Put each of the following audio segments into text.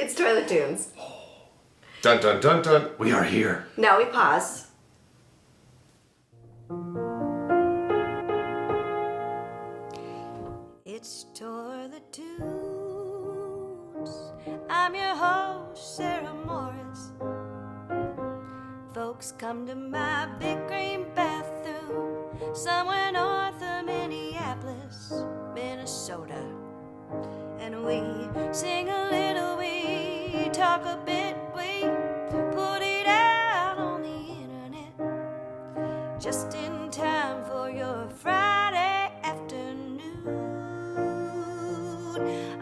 It's Toilet Tunes. Dun dun dun dun. We are here. Now we pause. It's Toilet Tunes. I'm your host, Sarah Morris. Folks come to my big green bathroom somewhere north of Minneapolis, Minnesota. And we sing a little, we talk a bit, we put it out on the internet just in time for your Friday afternoon.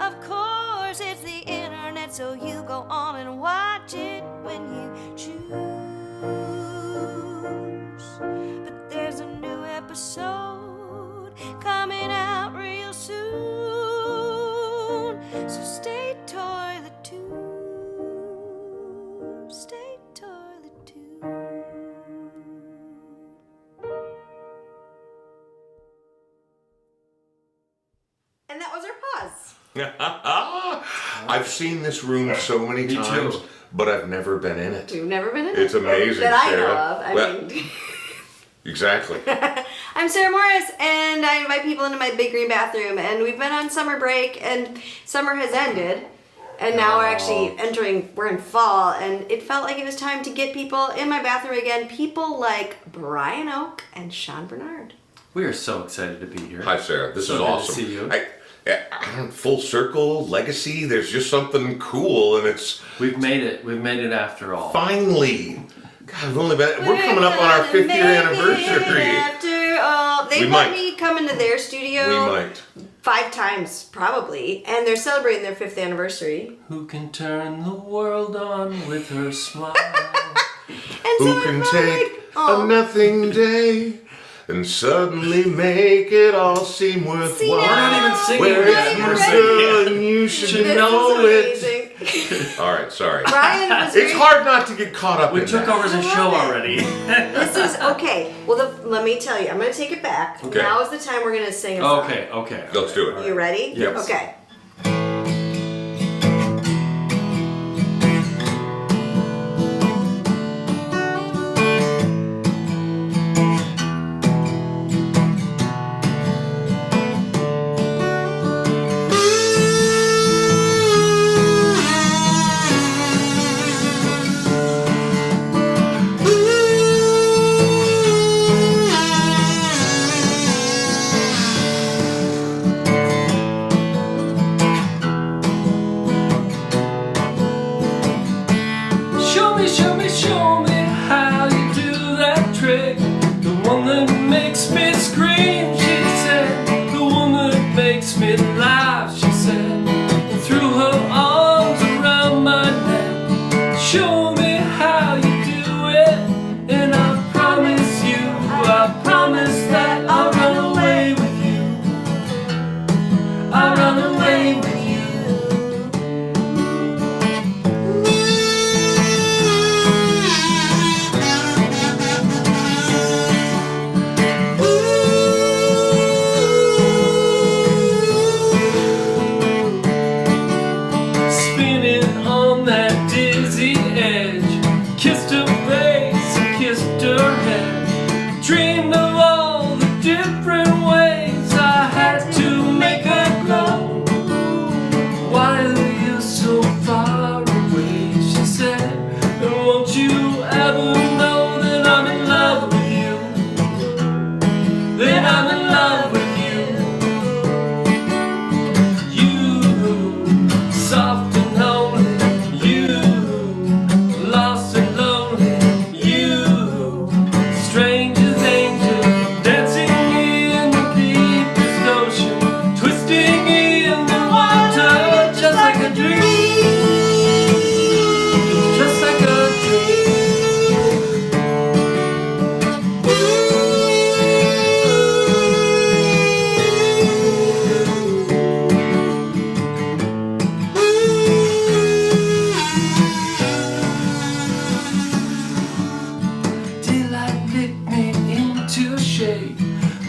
Of course it's the internet, so you go on and watch it when you choose. But there's a new episode coming out real soon. So stay Toilet Tunes, stay Toilet Tunes. And that was our pause. I've seen this room so many Me times, too. but I've never been in it. We've never been in it. It's amazing, that I Sarah. know of. I mean... Exactly. I'm Sarah Morris, and I invite people into my big green bathroom, and we've been on summer break, and summer has ended, and now we're actually we're in fall, and it felt like it was time to get people in my bathroom again, people like Brian Oake and Sean Bernard. We are so excited to be here. Hi, Sarah. This So is good to awesome. see you. I don't full circle legacy. There's just something cool, and it's We've made it. We've made it after all. finally. God, we're coming up on our 5th year anniversary. After all, they We let might. me come into their studio We might. 5 times probably, and they're celebrating their 5th anniversary. Who can turn the world on with her smile? And Who so can I felt take like, oh, a nothing day and suddenly make it all seem worthwhile? See, We're not even singing Where yet. it's We're good and you should this know is it. amazing. All right, sorry. Brian was It's very- hard not to get caught up We in took that. over the show already. This is okay. Well, let me tell you. I'm going to take it back. Okay. Now is the time we're going to sing a song. Okay. Let's do it. You ready? Yep. Okay. Show me how you do that trick. The one that makes me scream, she said. The one that makes me laugh, she said. And threw her arms around my neck. Show me how you do it. And I promise that I'll run away with you. I'll run away with you. Dreamed of all the different ways I had to make her go. Why are you so far away? She said, and won't you ever know that I'm in love with you? That I'm in love with you. You, soft and lonely. You, lost and lonely. You, strange.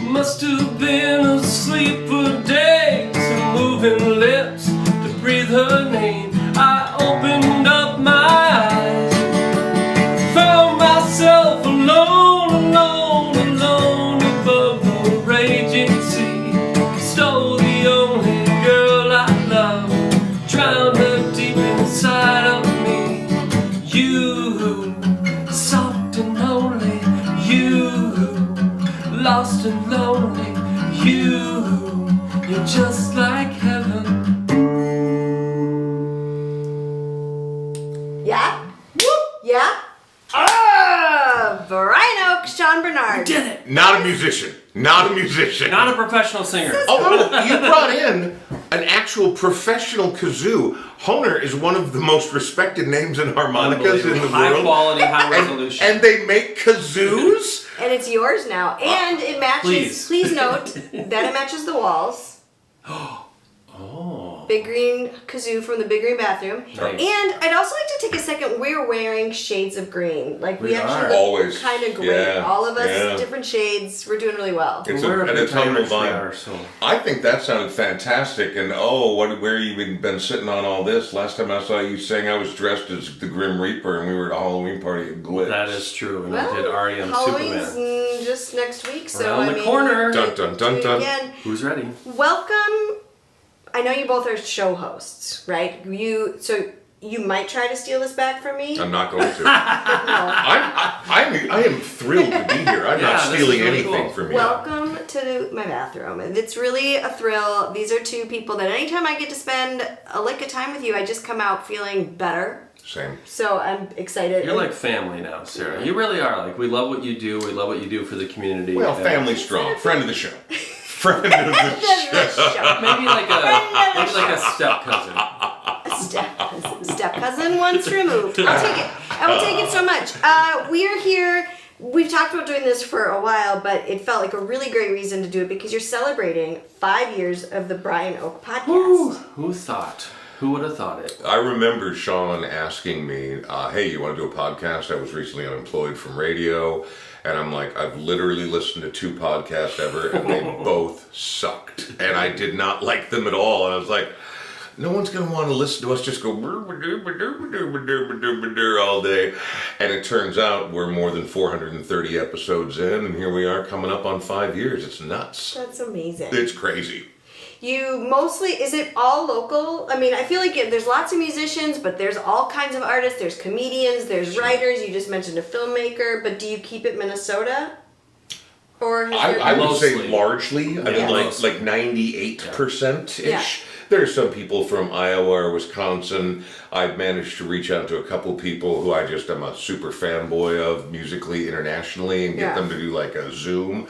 Must have been asleep for days and moving lips to breathe her name. I opened drown her deep inside of me. You, soft and lonely. You, lost and lonely. You're just like heaven. Yeah? Yeah? Brian Oake, Sean Bernard. Did it! Not a musician. Not a musician. Not a professional singer. Oh, you brought in an actual professional kazoo. Honer is one of the most respected names in harmonicas in the High world. quality, high resolution. And they make kazoos? And it's yours now. And it matches, Please. please note that it matches the walls. Oh. Big green kazoo from the big green bathroom. Nice. And I'd also like to take a second. We're wearing shades of green. Like we We actually are. look Always. kind of great. Yeah, All of us, yeah. different shades. We're doing really well. It's We're an autumnal rich we vibe. are, so. I think that sounded fantastic. And where you been sitting on all this? Last time I saw you sing, I was dressed as the Grim Reaper, and we were at a Halloween party at Glitz. That is true. And Well, I did REM Halloween's Superman. just next week, so Around I the mean, corner. Dun dun dun dun. Again, Who's ready? welcome. I know you both are show hosts, right? You might try to steal this back from me. I'm not going to. No. I am thrilled to be here. I'm Yeah, not this stealing is really anything cool. from you. Welcome to my bathroom. It's really a thrill. These are two people that anytime I get to spend a time with you, I just come out feeling better. Same. So I'm excited. You're like family now, Sarah. You really are. Like, we love what you do. We love what you do for the community. Well, And family strong. Friend of the show. Friend of the show. Maybe like a step cousin. Step cousin once removed. I'll take it. I will take it so much. We are here. We've talked about doing this for a while, but it felt like a really great reason to do it because you're celebrating 5 years of the Brian Oake podcast. Who thought? Who would have thought it? I remember Sean asking me, hey, you want to do a podcast? I was recently unemployed from radio. And I'm like, I've literally listened to 2 podcasts ever, and they both sucked. And I did not like them at all. And I was like, no one's going to want to listen to us just go all day. And it turns out we're more than 430 episodes in, and here we are coming up on 5 years. It's nuts. That's amazing. It's crazy. You mostly, is it all local? I mean, I feel like there's lots of musicians, but there's all kinds of artists. There's comedians, there's writers. You just mentioned a filmmaker, but do you keep it Minnesota? Or I would say Mostly. largely. I mean, Yeah. like 98%-ish. Yeah. There's some people from Iowa or Wisconsin. I've managed to reach out to a couple people who I just am a super fanboy of musically, internationally, and get Yeah. them to do like a Zoom.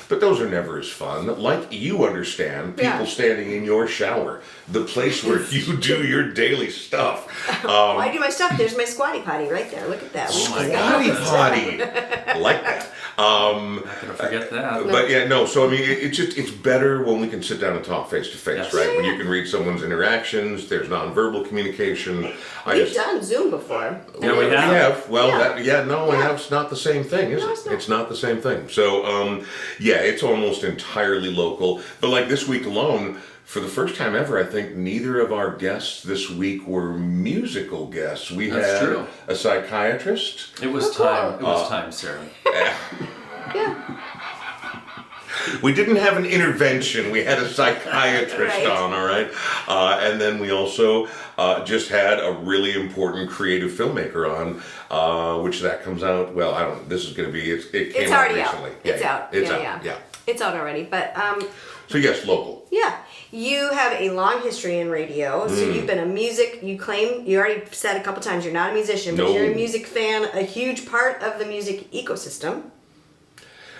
But those are never as fun. Like you understand, people Yeah. standing in your shower, the place where you do your daily stuff. I do my stuff. There's my squatty potty right there. Look at that. Squatty potty. I like that. Not gonna forget that. But yeah, no. So I mean, it's better when we can sit down and talk face to face, Yes. right? When you can read someone's interactions. There's nonverbal communication. We've done Zoom before. Yeah, we We have. have. Well, Yeah. and it's not the same thing, is No, it? it's not. It's not the same thing. So, yeah, it's almost entirely local. But like this week alone, for the first time ever, I think neither of our guests this week were musical guests. We That's had true. a psychiatrist. It was cool. time. It was time, Sarah. Yeah. We didn't have an intervention. We had a psychiatrist Right. on, all right? And then we also just had a really important creative filmmaker on, which that comes out, well, I don't, this is going to be, it came It's out already recently. out. It's out. It's Yeah, out, yeah. It's out already. But So yes, local. yeah, you have a long history in radio. So Mm. you've been you already said a couple times you're not a musician, but No. you're a music fan, a huge part of the music ecosystem.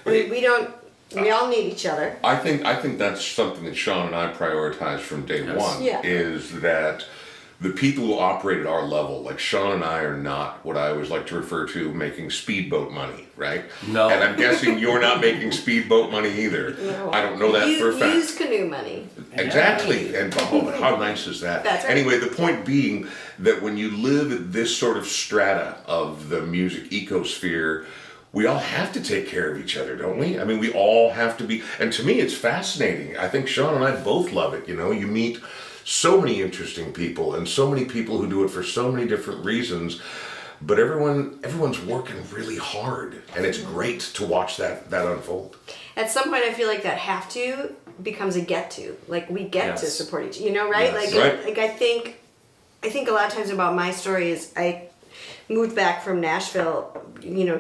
I mean, we all need each other. I think that's something that Sean and I prioritized from day Yes. one, Yeah. is that the people who operate at our level, like Sean and I, are not what I always like to refer to making speedboat money, right? No. And I'm guessing you're not making speedboat money either. No. I don't know that for a fact. Use canoe money. Exactly, and but how nice is that? That's right. Anyway, the point being that when you live at this sort of strata of the music ecosphere, we all have to take care of each other, don't we? I mean, we all have to be, and to me it's fascinating. I think Sean and I both love it, you know? You meet so many interesting people and so many people who do it for so many different reasons, but everyone's working really hard, and it's great to watch that unfold. At some point, I feel like that have to becomes a get to. Like we get to Yes. support each. You know, right? Yes. Like Right. like I think I think a lot of times about my story is I moved back from Nashville,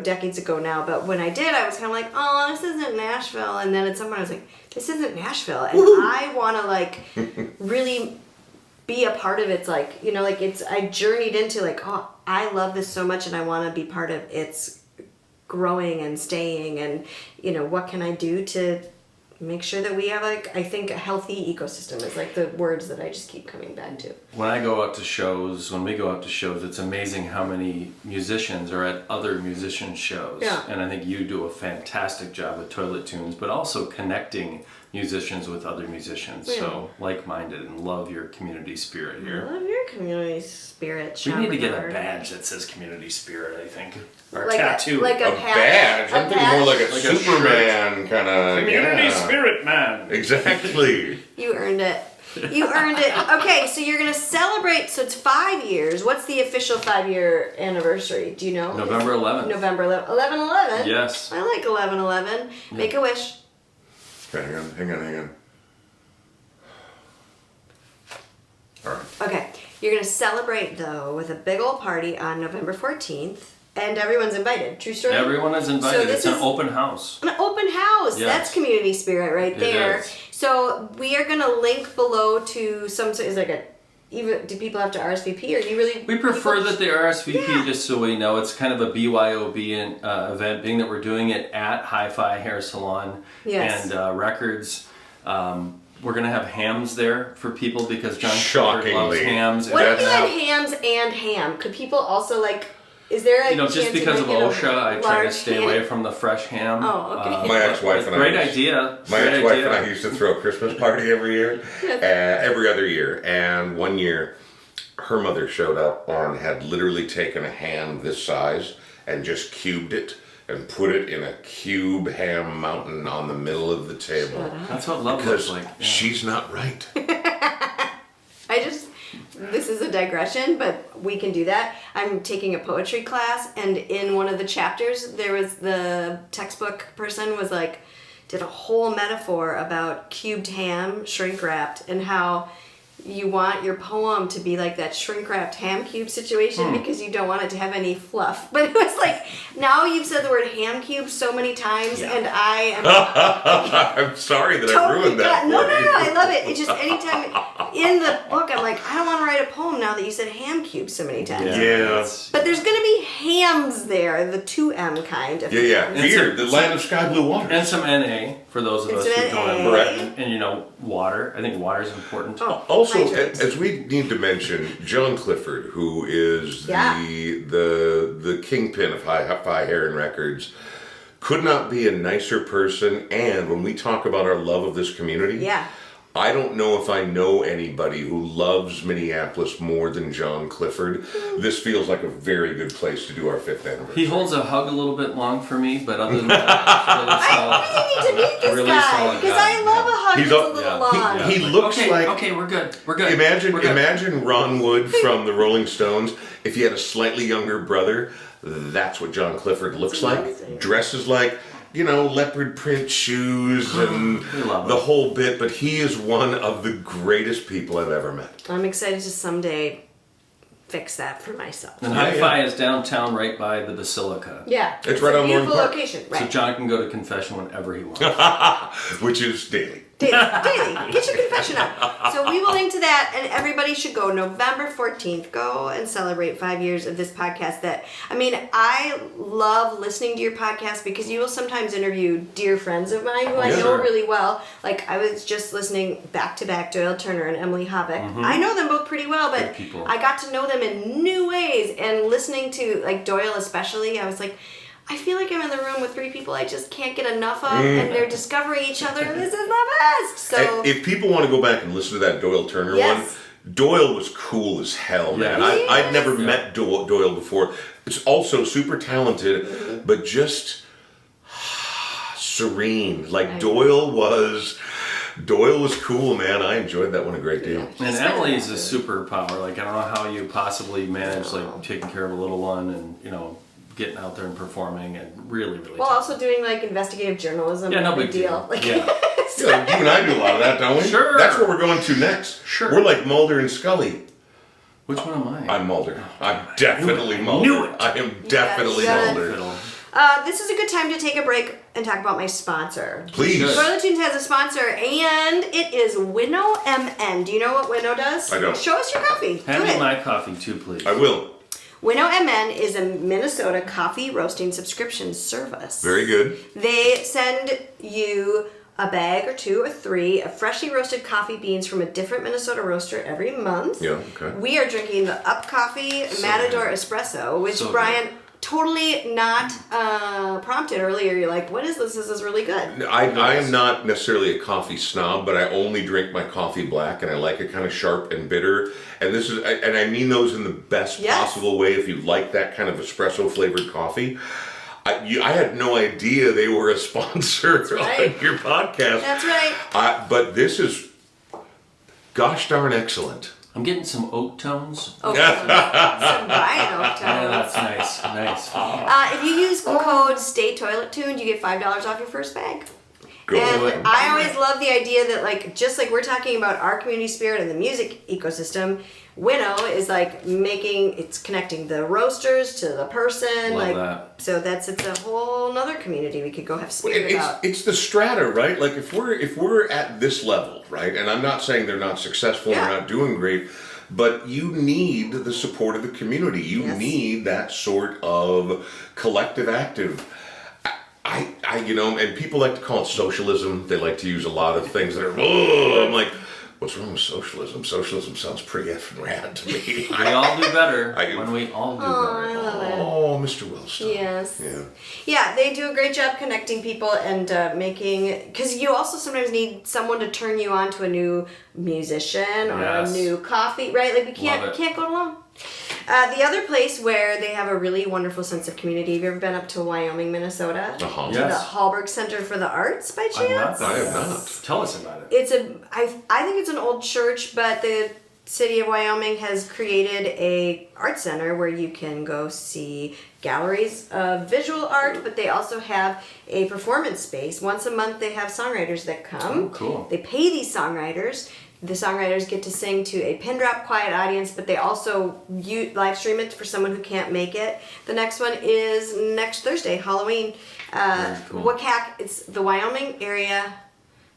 decades ago now. But when I did, I was kind of like, oh, this isn't Nashville. And then at some point I was like, this isn't Nashville. And I want to like really be a part of its like, I journeyed into like, oh, I love this so much and I want to be part of its growing and staying. And, what can I do to make sure that we have like, I think a healthy ecosystem is like the words that I just keep coming back to. When we go out to shows, it's amazing how many musicians are at other musician shows. Yeah. And I think you do a fantastic job with Toilet Tunes, but also connecting musicians with other musicians. Yeah. So like-minded, and love your community spirit here. I love your community spirit, We Sean need to get a Bernard. badge that says community spirit, I think. Or Like tattoo. like A badge. I'm thinking more like a Like a Superman kind of. community spirit man. Exactly. You earned it. You earned it. Okay, so you're going to celebrate, so it's 5 years. What's the official 5-year anniversary? Do you know? November 11th. November 11th. 11/11? Yes. I like 11/11. Make a wish. Okay, hang on. All right. Okay, you're going to celebrate, though, with a big old party on November 14th. And everyone's invited. True story? Everyone is invited. So this It's an is- open house. An open house. Yes. That's community spirit right It there. is. So we are going to link below to some sort. Is like a even. Do people have to RSVP or do you really? We prefer people- that they RSVP, Yeah. just so we know. It's kind of a BYOB event, being that we're doing it at Hi-Fi Hair Salon Yes. and Records. We're going to have hams there for people because John Clifford Shockingly. loves hams. What if That's you had how- hams and ham? Could people also like? Is there a Just chance because you of might get a OSHA, I try to large stay ham? away from the fresh ham. Oh, okay. My ex-wife and I. Great used- idea. My Great ex-wife idea. and I used to throw a Christmas party every year, every other year. And one year, her mother showed up and had literally taken a ham this size and just cubed it and put it in a cube ham mountain on the middle of the table. That's what love Because looks like. Yeah. she's not right. This is a digression, but we can do that. I'm taking a poetry class, and in one of the chapters, there was the textbook person was like, did a whole metaphor about cubed ham, shrink wrapped, and how you want your poem to be like that shrink wrapped ham cube situation because you don't want it to have any fluff. But it was like, now you've said the word ham cube so many times, and I am I'm sorry that I totally ruined that. no, for no, you. no, I love it. It's just anytime in the book, I'm like, I don't want to write a poem now that you said ham cube so many times. Yeah. That's- But there's going to be hams there, the 2M kind of Yeah. hams. Here, the land of sky blue water. And some NA for those of And us some who don't have NA. bread. And water. I think water is important. Oh, Also, hydrate. as we need to mention, John Clifford, who is Yeah. the kingpin of Hi-Fi Hair and Records, could not be a nicer person. And when we talk about our love of this community, Yeah. I don't know if I know anybody who loves Minneapolis more than John Clifford. This feels like a very good place to do our 5th anniversary. He holds a hug a little bit long for me, but other than that, it's really solid. I really need to meet this Really guy solid because guy. I love a hug He's that's a- a little yeah. long. He looks okay, like... Okay, we're good. We're good. Imagine, We're good. imagine Ron Wood from the Rolling Stones. If he had a slightly younger brother, that's what John Clifford looks amazing. like. Dresses like, leopard print shoes and We love the him. whole bit. But he is one of the greatest people I've ever met. I'm excited to someday fix that for myself. And Yeah, Hi-Fi is downtown right by the Basilica. Yeah. It's right a on Lauren beautiful Park. location. So Right. John can go to confession whenever he wants. Which is daily. Daily. Get your confession out. So we will link to that, and everybody should go November 14th. Go and celebrate 5 years of this podcast. I love listening to your podcast because you will sometimes interview dear friends of mine who I Yeah. know Sure. really well. Like I was just listening back to back Doyle Turner and Emily Havoc. I know them both pretty well, but Good people. I got to know them in new ways. And listening to like Doyle especially, I was like, I feel like I'm in the room with 3 people I just can't get enough of, and they're discovering each other, and this is the best. So And if people want to go back and listen to that Doyle Turner Yes. one, Doyle was cool as hell, man. Yeah. I'd never met Doyle before. It's also super talented, but just serene. Like Doyle was cool, man. I enjoyed that one a great deal. And Emily is a superpower. Like, I don't know how you possibly manage, like, taking care of a little one and, getting out there and performing and really, really Well, talented. also doing like investigative journalism. Yeah, no big big deal. Like, Yeah. so- Yeah, you and I do a lot of that, don't we? Sure. That's where we're going to next. Sure. We're like Mulder and Scully. Which one am I? I'm Mulder. I'm definitely I Mulder. knew it. I am definitely Yes. Mulder. Fiddle. This is a good time to take a break and talk about my sponsor. Please. Sure. Toilet Tunes has a sponsor, and it is Winnow MN. Do you know what Winnow does? I don't. Show us your coffee. Hand Do me it. my coffee too, please. I will. Winnow MN is a Minnesota coffee roasting subscription service. Very good. They send you a bag or 2 or 3 of freshly roasted coffee beans from a different Minnesota roaster every month. Yeah, okay. We are drinking the Up Coffee Matador Espresso, which So Brian totally not prompted earlier. You're like, what is this? This is really good. I am not necessarily a coffee snob, but I only drink my coffee black, and I like it kind of sharp and bitter. And this is, and I mean those in the best Yes. possible way. If you like that kind of espresso flavored coffee, I had no idea they were a sponsor right. on your podcast. That's right. But this is, gosh darn excellent. I'm getting some oat tones. Oh, some Brian Oak Yeah, Tones. that's nice. If you use code Stay Toilet Tuned, you get $5 off your first bag. Go do it. And I always love the idea that, like, just like we're talking about our community spirit and the music ecosystem, Winnow is like it's connecting the roasters to the person. Love like, that. so it's a whole nother community we could go have spirit about. It's the strata, right? Like if we're at this level, right? And I'm not saying they're not successful Yeah. or not doing great, but you need the support of the community. You Yes. need that sort of collective active. I and people like to call it socialism. They like to use a lot of things that are, I'm like, what's wrong with socialism? Socialism sounds pretty effing rad to me. We all do better I- when we all do I better. love it. Oh, Mr. Wellstone. Yes. Yeah. Yeah, they do a great job connecting people and making, because you also sometimes need someone to turn you on to a new musician or Yes. a new coffee, right? Like we Love it. can't go alone. The other place where they have a really wonderful sense of community. Have you ever been up to Wyoming, Minnesota? Uh-huh. Yeah. The Yes. Hallberg Center for the Arts, by I'm not chance? there. I have not. Tell us about it. It's I think it's an old church, but the city of Wyoming has created a art center where you can go see galleries of visual art, but they also have a performance space. Once a month they have songwriters that come. Oh, cool. They pay these songwriters. The songwriters get to sing to a pin drop quiet audience, but they also live stream it for someone who can't make it. The next one is next Thursday, Halloween. Very cool. WCAC, it's the Wyoming Area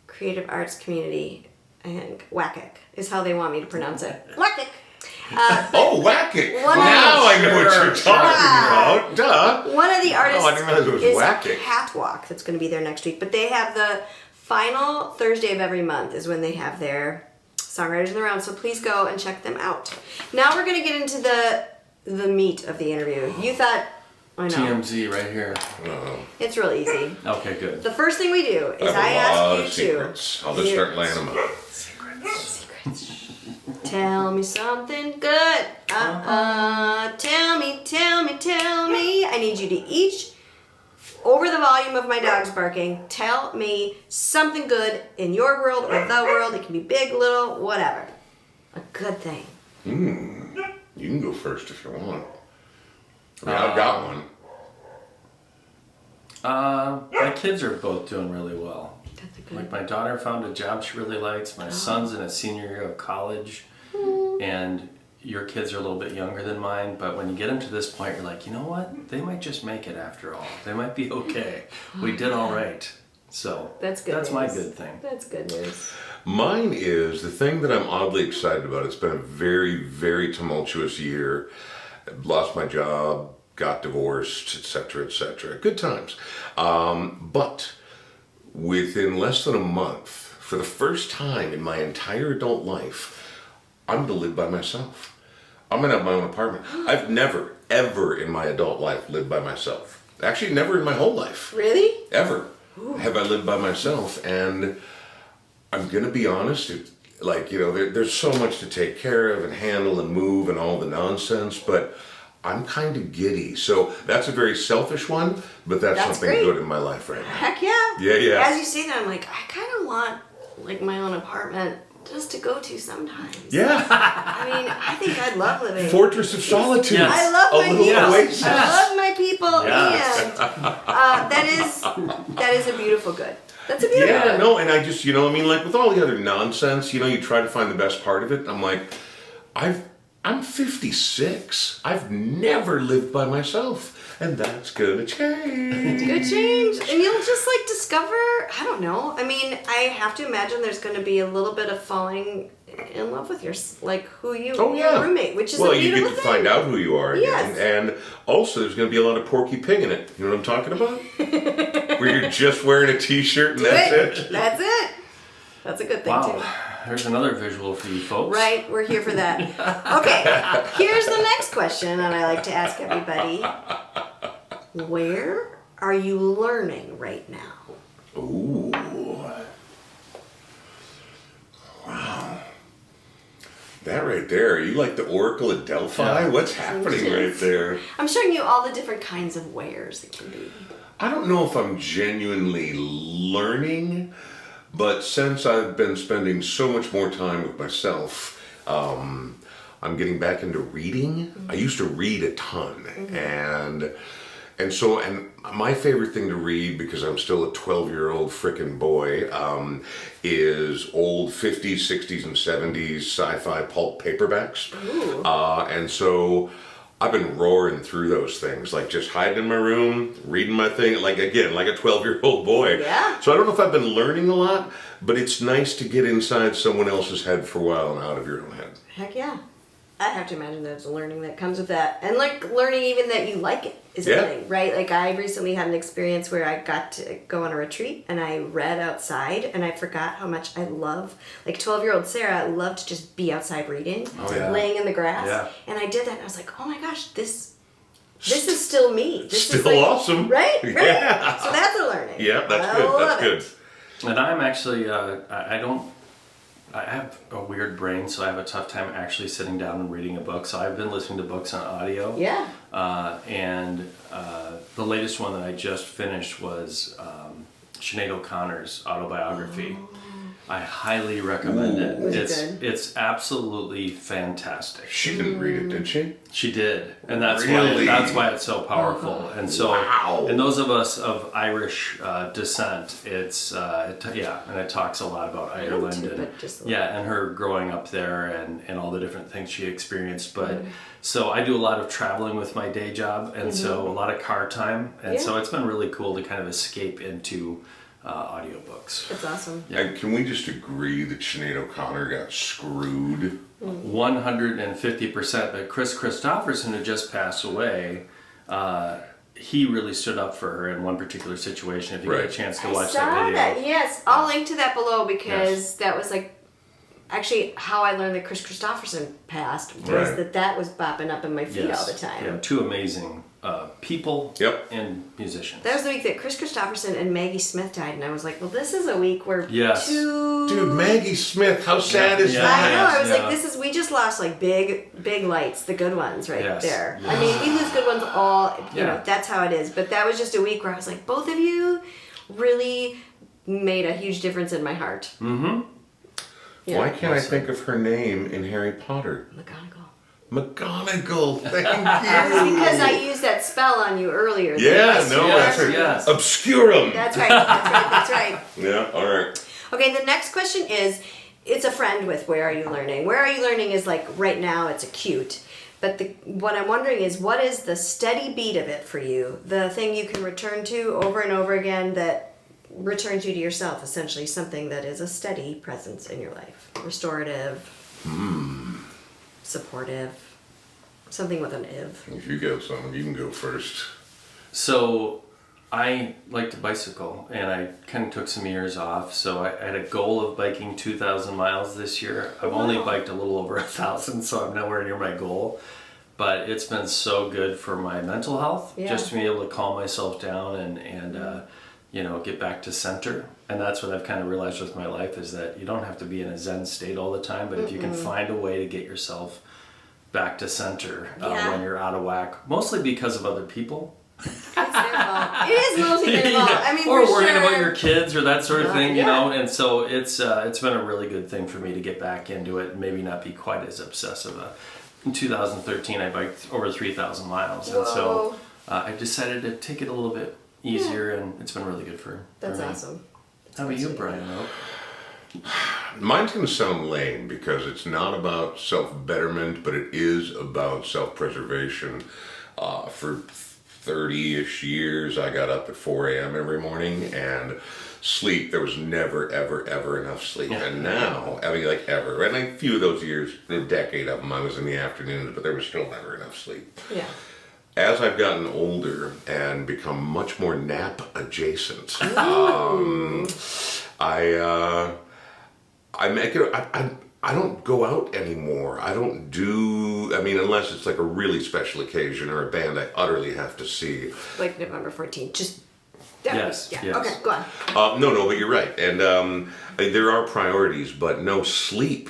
Creative Arts Community. I think WCAC is how they want me to pronounce it. WCAC. Oh, whack it! One Now of- I know what you're Sure. talking about. Duh. One of the artists I didn't realize it was is Whack-It. Catwalk that's going to be there next week. But they have the final Thursday of every month is when they have their songwriters in the round. So please go and check them out. Now we're going to get into the meat of the interview. You thought, I know, TMZ right here. it's real easy. Okay, good. The first thing we do is I have a lot of ask you secrets. I'll just start laying them out. Tell me something good. Tell me. I need you to each, over the volume of my dog's barking, tell me something good in your world or the world. It can be big, little, whatever. A good thing. You can go first if you want. I mean, I've got one. My kids are both doing really well. That's a good Like my daughter found a job she really likes. My son's in a senior year of college, and your kids are a little bit younger than mine. But when you get them to this point, you're like, you know what? They might just make it after all. They might be okay. We did all right. So That's good That's my news. good thing. That's good news. Mine is the thing that I'm oddly excited about. It's been a very, very tumultuous year. Lost my job, got divorced, etc., etc. Good times. But within less than a month, for the first time in my entire adult life, I'm going to live by myself. I'm going to have my own apartment. I've never, ever in my adult life lived by myself. Actually, never in my whole life. Really? Ever have I lived by myself. And I'm going to be honest, there's so much to take care of and handle and move and all the nonsense, but I'm kind of giddy. So that's a very selfish one, but that's something great. good in my life right now. Heck yeah. Yeah. As you say that, I'm like, I kind of want like my own apartment just to go to sometimes. Yeah. I mean, I think I'd love living. Fortress of Solitude. Yes. I love A my little people. oasis. I love my people, Yes. and that is a beautiful good. That's a beautiful Yeah, good. no, and I just, like with all the other nonsense, you try to find the best part of it. I'm like, I've I'm 56. I've never lived by myself, and that's gonna change. Good change. And you'll just like discover, I don't know. I mean, I have to imagine there's going to be a little bit of falling in love with your your roommate, which is a beautiful you get to thing. find out who you are again. Yes. And also there's going to be a lot of Porky Pig in it. You know what I'm talking about? Where you're just wearing a t-shirt and that's it. That's it. That's a good thing too. Wow. There's another visual for you folks. Right, we're here for that. Okay, here's the next question, and I like to ask everybody, where are you learning right now? Ooh. Wow. That right there, are you like the Oracle at Delphi? Yeah. What's happening right there? I'm showing you all the different kinds of wares it can be. I don't know if I'm genuinely learning, but since I've been spending so much more time with myself, I'm getting back into reading. I used to read a ton, and my favorite thing to read, because I'm still a 12-year-old frickin' boy, is old 50s, 60s, and 70s sci-fi pulp paperbacks. And so I've been roaring through those things, like just hiding in my room, reading my thing, like a 12-year-old boy. Yeah. So I don't know if I've been learning a lot, but it's nice to get inside someone else's head for a while and out of your own head. Heck yeah. I have to imagine there's a learning that comes with that. And like learning even that you like it is a thing, right? Like I recently had an experience where I got to go on a retreat and I read outside and I forgot how much I love, like 12-year-old Sarah loved to just be outside reading, laying in the grass. Yeah. And I did that and I was like, oh my gosh, this is still me. This Still is like, awesome. Right? Yeah. So that's a learning. Yeah, that's I good. love That's it. good. And I'm actually, I have a weird brain, so I have a tough time actually sitting down and reading a book. So I've been listening to books on audio. Yeah. And the latest one that I just finished was Sinead O'Connor's autobiography. I highly recommend it. Was it good? It's absolutely fantastic. She didn't read it, did she? She did, and that's Really? why it's so powerful. And so, Wow. and those of us of Irish descent, it's and it talks a lot about Ireland too, and but just a little. and her growing up there and all the different things she experienced. But so I do a lot of traveling with my day job, and so a lot of car time, and so it's been really cool to kind of escape into audiobooks. That's awesome. And can we just agree that Sinead O'Connor got screwed? 150%. But Chris Christopherson, who just passed away, he really stood up for her in one particular situation. If you get a chance to watch that video. Yes, I'll link to that below because that was like actually how I learned that Chris Christopherson passed was that was bopping up in my feed all the time. Yeah, two amazing people and musicians. That was the week that Chris Christopherson and Maggie Smith died, and I was like, well, this is a week where two... Dude, Maggie Smith, how sad is I that? know, I was like, we just lost like big lights, the good ones right there. I mean, we lose good ones all, you know, that's how it is. But that was just a week where I was like, both of you really made a huge difference in my heart. Mm-hmm. Yeah. Why can't I think of her name in Harry Potter? McGonagall, thank you. Because I used that spell on you earlier. That's right. Yes. Obscurum. That's right. Yeah, all right. Okay, the next question is, it's a friend with where are you learning? Where are you learning is like right now it's acute. But what I'm wondering is, what is the steady beat of it for you? The thing you can return to over and over again that returns you to yourself, essentially something that is a steady presence in your life. Restorative, supportive, something with an if. If you go, someone, you can go first. So I like to bicycle, and I kind of took some years off. So I had a goal of biking 2,000 miles this year. I've only biked a little over 1,000, so I'm nowhere near my goal. But it's been so good for my mental health, just to be able to calm myself down and get back to center. And that's what I've kind of realized with my life is that you don't have to be in a Zen state all the time, but if you can find a way to get yourself back to center when you're out of whack, mostly because of other people. It's their fault. It is mostly their fault. I mean, or for worrying sure. about your kids or that sort of thing, you know. And so it's been a really good thing for me to get back into it and maybe not be quite as obsessive. In 2013, I biked over 3,000 miles, and so I decided to take it a little bit easier, and it's been really good for That's me. awesome. How about you, Brian? Mine's going to sound lame because it's not about self-betterment, but it is about self-preservation. For 30-ish years, I got up at 4 a.m. every morning, and sleep, there was never, ever, ever enough sleep. And now, I mean, like ever, and a few of those years, a decade of them, I was in the afternoons, but there was still never enough sleep. Yeah. As I've gotten older and become much more nap adjacent, I make it. I don't go out anymore. I don't do. I mean, unless it's like a really special occasion or a band I utterly have to see. Like November 14th. Just. Yes, Yeah. yes. Okay, go on. No, but you're right. And there are priorities, but no, sleep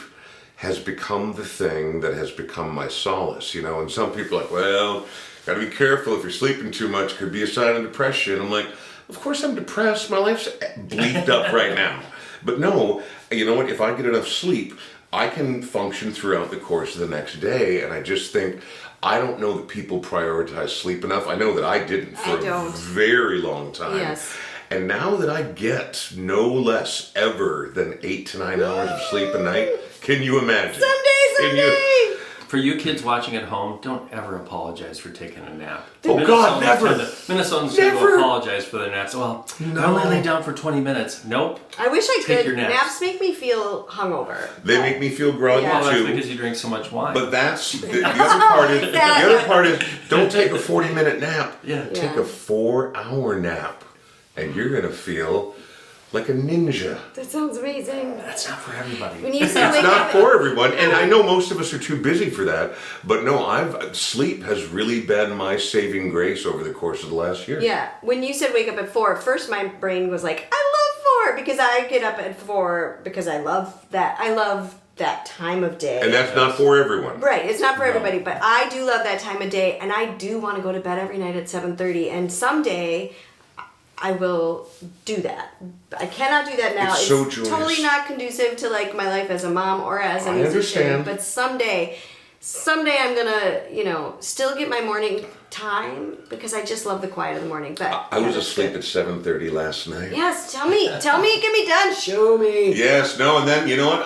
has become the thing that has become my solace. You know, and some people are like, well, gotta be careful if you're sleeping too much. It could be a sign of depression. I'm like, of course I'm depressed. My life's bleeped up right now. But no, you know what? If I get enough sleep, I can function throughout the course of the next day. And I just think, I don't know that people prioritize sleep enough. I know that I didn't for a very long time. Yes. And now that I get no less ever than 8 to 9 hours of sleep a night, can you imagine? Someday! For you kids watching at home, don't ever apologize for taking a nap. Oh, God, never. Minnesotans tend to apologize for their naps. Well, I only lay down for 20 minutes. Nope. I wish I Take could. your naps. Naps make me feel hungover. They make me feel groggy Yeah. Well, that's too. because you drink so much wine. But that's the other part is don't take a 40-minute nap. Yeah. Take a 4-hour nap, and you're gonna feel like a ninja. That sounds amazing. That's not for everybody. When you said It's wake not up, for everyone, and I know most of us are too busy for that. But no, sleep has really been my saving grace over the course of the last year. yeah, when you said wake up at 4, at first my brain was like, I love 4 because I get up at 4 because I love that. I love that time of day. And that's not for everyone. Right, it's not for everybody, but I do love that time of day, and I do want to go to bed every night at 7:30, and someday I will do that. I cannot do that now. It's so joyous. Totally not conducive to like my life as a mom or as a I musician. understand. But someday I'm gonna, still get my morning time because I just love the quiet of the morning. But I was that's asleep good. at 7:30 last night. Yes, tell me, get me done. Show me. Yes, no, and then you know what?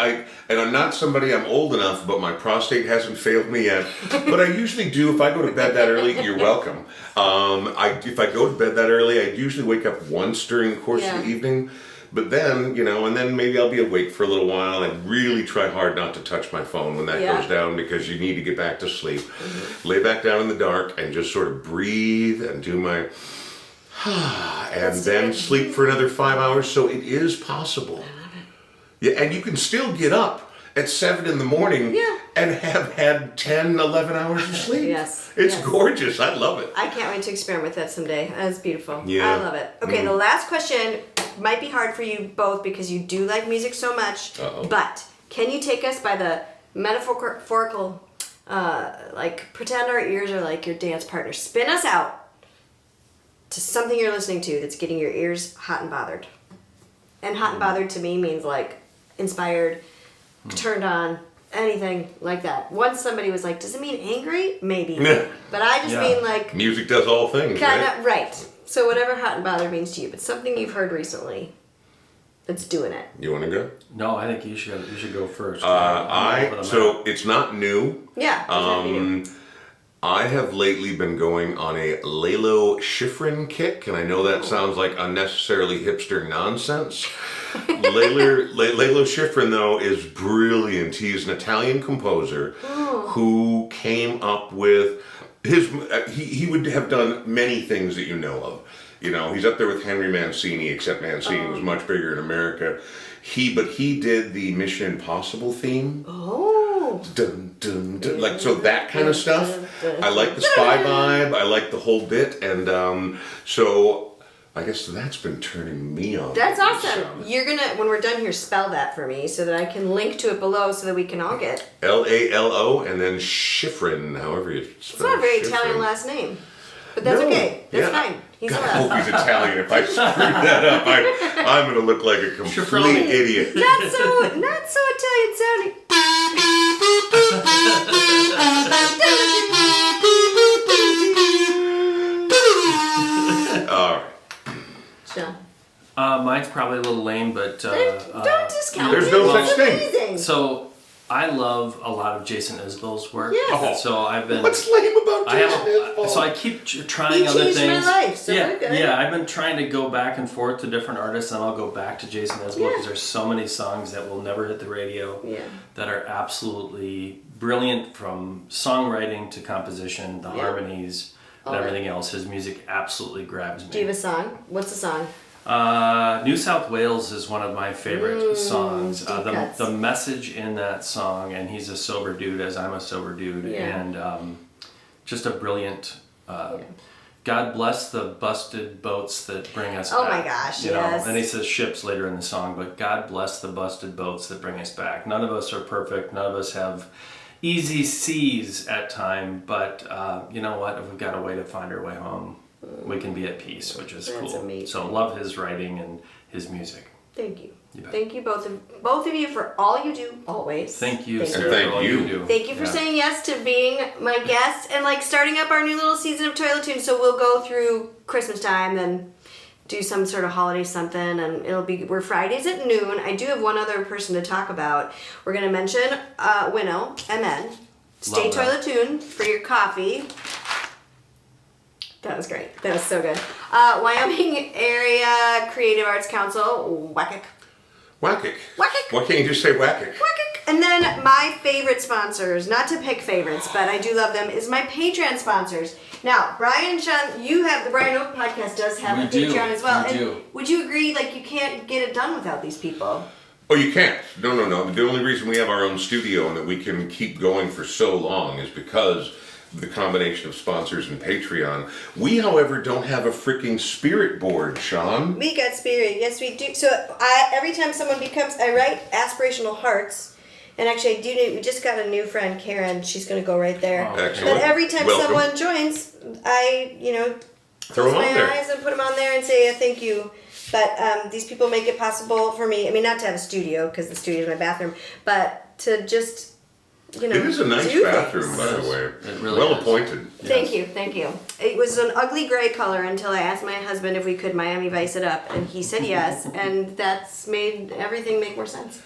I'm not somebody. I'm old enough, but my prostate hasn't failed me yet. But I usually do. If I go to bed that early, you're welcome. If I go to bed that early, I usually wake up once during the course of the evening. But then, and then maybe I'll be awake for a little while. I really try hard not to touch my phone when that goes down because you need to get back to sleep. Lay back down in the dark and just sort of breathe and do my and then sleep for another 5 hours. So it is possible. Yeah, and you can still get up at 7 in the morning and have had 10, 11 hours of sleep. Yes. It's yes. gorgeous. I love it. I can't wait to experiment with that someday. That's beautiful. Yeah. I love it. Okay, the last question might be hard for you both because you do like music so much. Uh-oh. But can you take us by the metaphorical, pretend our ears are like your dance partner. Spin us out to something you're listening to that's getting your ears hot and bothered. And hot and bothered to me means like inspired, turned on, anything like that. Once somebody was like, does it mean angry? Maybe. But I just mean like... Music does all things, kind right? of, right. So whatever hot and bothered means to you, but something you've heard recently that's doing it. You want to go? No, I think you should go first. So it's not new. Yeah. Exactly. I have lately been going on a Lalo Schifrin kick, and I know that sounds like unnecessarily hipster nonsense. Lalo Schifrin, though, is brilliant. He's an Italian composer who came up with his. He would have done many things that you know of. He's up there with Henry Mancini, except Mancini was much bigger in America. But he did the Mission Impossible theme. Oh. Dun, dun, dun, like so that kind of stuff. I like the spy vibe. I like the whole bit, and so I guess that's been turning me on. That's awesome. You're gonna, when we're done here, spell that for me so that I can link to it below so that we can all get. Lalo and then Schifrin, however you spell it. It's not a very Italian last name, but that's okay. That's fine. He's God, I allowed. hope he's Italian. If I screw that up, I'm going to look like a complete idiot. Not so Italian sounding. All right. Sean. Mine's probably a little lame, but Don't discount There's it. no It's such thing. amazing. so I love a lot of Jason Isbell's work. Yes. So I've been. What's lame about I Jason have. Isbell? So I keep trying He other changed things. my life, so yeah, we're good. yeah. I've been trying to go back and forth to different artists, and I'll go back to Jason Isbell because Yeah. there's so many songs that will never hit the radio Yeah. that are absolutely brilliant, from songwriting to composition, the harmonies, and All everything else. His music absolutely grabs me. Do you have a song? What's the song? New South Wales is one of my favorite songs. deep cuts. The message in that song, and he's a sober dude, as I'm a sober dude, Yeah. and just a brilliant. God bless the busted boats that bring us Oh back. my gosh, you know? yes. And he says ships later in the song, but God bless the busted boats that bring us back. None of us are perfect. None of us have easy seas at time, but you know what? If we've got a way to find our way home, we can be at peace, which is That's cool. amazing. So love his writing and his music. Thank you. You bet. Thank you both of you for all you do always. Thank you, Thank Sarah, you. Thank for all you. you do. Thank you for Yeah. saying yes to being my guest and like starting up our new little season of Toilet Tunes. So we'll go through Christmas time and do some sort of holiday something, and we're Fridays at noon. I do have one other person to talk about. We're gonna mention Winnow, MN. Stay Love that. Toilet Tune for your coffee. That was great. That was so good. Wyoming Area Creative Arts Council, WACC. Whack-ick. Whack-ick. Why can't you just say whack-ick? And then my favorite sponsors, not to pick favorites, but I do love them, is my Patreon sponsors. Now, Brian and Sean, you have the Brian Oak podcast does have We a do. Patreon as well. We and do. would you agree, like, you can't get it done without these people? Oh, you can't. No. The only reason we have our own studio and that we can keep going for so long is because of the combination of sponsors and Patreon. We, however, don't have a freaking spirit board, Sean. We got spirit, yes we do. So every time someone I write aspirational hearts. And actually, we just got a new friend, Karen. She's going to go right there. Oh, Excellent. But every time Welcome. someone joins, I, Throw close them my on there. eyes and put them on there and say thank you. But these people make it possible for me. I mean, not to have a studio because the studio is my bathroom, but to just, It is a nice do bathroom, things. by the way. It really well is. appointed. Thank you. It was an ugly gray color until I asked my husband if we could Miami Vice it up, and he said yes, and that's made everything make more sense.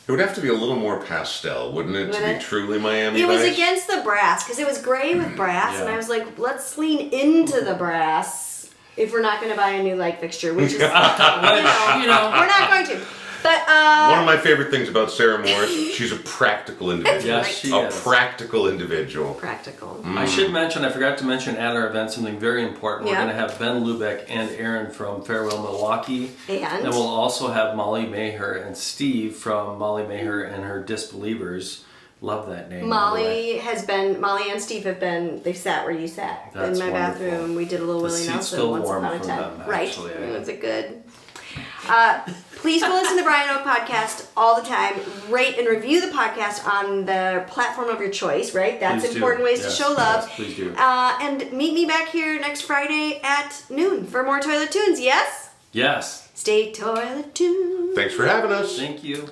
It would have to be a little more pastel, wouldn't it, to Would be it? truly Miami It was Vice? against the brass because it was gray with brass, and Yeah. I was like, let's lean into the brass if we're not going to buy a new light fixture, which is, we're not going to. But One of my favorite things about Sarah Morris, she's a practical individual. Yes, she a is. practical individual. practical. I forgot to mention at our event something very important. We're Yeah. going to have Ben Lubeck and Aaron from Farewell Milwaukee. And? we'll also have Molly Maher and Steve from Molly Maher and her Disbelievers. Love that name. by the way. Molly and Steve they've sat where you sat That's in my wonderful. bathroom. We did a little The Willie seat's Nelson still once warm upon a from time. them, Right. actually. Was it good? Please go listen to the Brian Oak podcast all the time. Rate and review the podcast on the platform of your choice, right? That's Please do. important ways Yes, to show love. yes, please do. And meet me back here next Friday at noon for more Toilet Tunes, yes? Yes. Stay Toilet Tunes. Thanks for having us. Thank you.